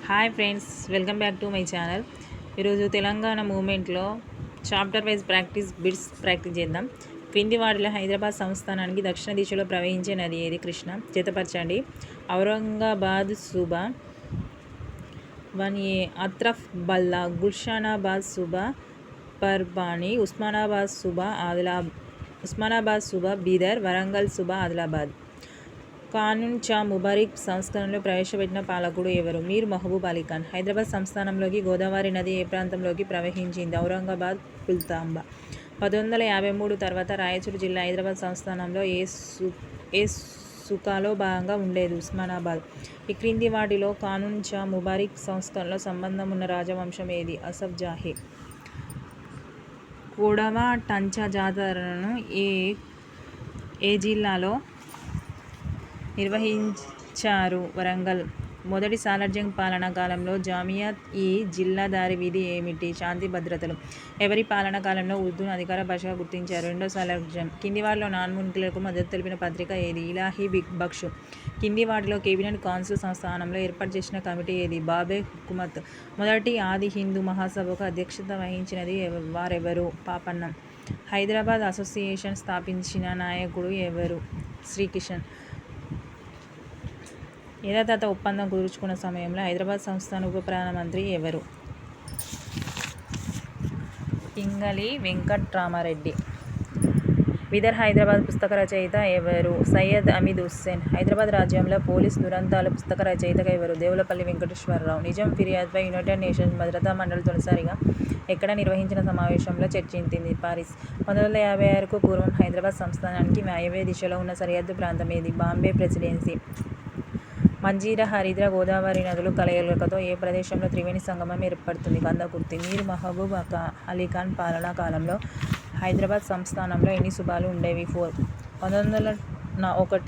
Hi friends, welcome back to my channel. ఈరోజు తెలంగాణ మూమెంట్లో chapter wise bits practice చేద్దాం. క్రింది వాటిలో హైదరాబాద్ సంస్థానానికి దక్షిణ దిశలో ప్రవహించే నది ఏది? కృష్ణ. జతపరచండి. ఔరంగాబాద్ సూబా. 1A అత్రఫ్ బల్లా, గుల్షనాబాద్ సూబా పర్బాని, ఉస్మానాబాద్ సూబా బీదర్, వరంగల్ సూబా ఆదిలాబాద్. కానూన్ చా ముబారిక్ సంస్కరణలో ప్రవేశపెట్టిన పాలకుడు ఎవరు? మీర్ మహబూబ్ అలీ ఖాన్. హైదరాబాద్ సంస్థానంలోకి గోదావరి నది ఏ ప్రాంతంలోకి ప్రవహించింది? ఔరంగాబాద్, కుల్తాంబ. 1953 తర్వాత రాయచూరు జిల్లా హైదరాబాద్ సంస్థానంలో ఏ సుకాలో భాగంగా ఉండేది? ఉస్మానాబాద్. ఈ క్రింది వాటిలో కానూన్ చా ముబారిక్ సంస్కరణలో సంబంధం ఉన్న రాజవంశం ఏది? అసఫ్ జాహీ. కొడవ టంచా జాతరను ఏ జిల్లాలో నిర్వహించారు? వరంగల్. మొదటి సాలార్జంగ్ పాలనా కాలంలో జామియాత్ ఈ జిల్లాదారి విధి ఏమిటి? శాంతి భద్రతలు. ఎవరి పాలనా కాలంలో ఉర్దూను అధికార భాషగా గుర్తించారు? రెండో సాలార్జంగ్. కింది వాటిలో నాన్ముస్లింలకు మద్దతు తెలిపిన పత్రిక ఏది? ఇలాహీ బక్ష్. కింది వాటిలో కేబినెట్ కౌన్సిల్ సంస్థానంలో ఏర్పాటు చేసిన కమిటీ ఏది? బాబే హుకుమత్. మొదటి ఆది హిందూ మహాసభకు అధ్యక్షత వహించినది వారెవరు? పాపన్న. హైదరాబాద్ అసోసియేషన్ స్థాపించిన నాయకుడు ఎవరు? శ్రీకిషన్. యథాతథ ఒప్పందం కుదుర్చుకున్న సమయంలో హైదరాబాద్ సంస్థాన ఉప ప్రధానమంత్రి ఎవరు? పింగళి వెంకట్రామారెడ్డి. విదర్ హైదరాబాద్ పుస్తక రచయిత ఎవరు? సయ్యద్ అమీద్ హుస్సేన్. హైదరాబాద్ రాజ్యంలో పోలీస్ దురంతాల పుస్తక రచయితగా ఎవరు? దేవులపల్లి వెంకటేశ్వరరావు. నిజాం ఫిర్యాదుపై యునైటెడ్ నేషన్స్ భద్రతా మండలి తొలిసారిగా ఎక్కడ నిర్వహించిన సమావేశంలో చర్చించింది? పారిస్. 1956కు పూర్వం హైదరాబాద్ సంస్థానానికి వాయవ్య దిశలో ఉన్న సరిహద్దు ప్రాంతం ఏది? బాంబే ప్రెసిడెన్సీ. మంజీరా, హరిద్రా, గోదావరి నదులు కలయికతో ఏ ప్రదేశంలో త్రివేణి సంగమం ఏర్పడుతుంది? కందకుర్తి. మీర్ మహబూబ్ అలీ ఖాన్ పాలనా కాలంలో హైదరాబాద్ సంస్థానంలో ఎన్ని సుబాలు ఉండేవి? 4. 1901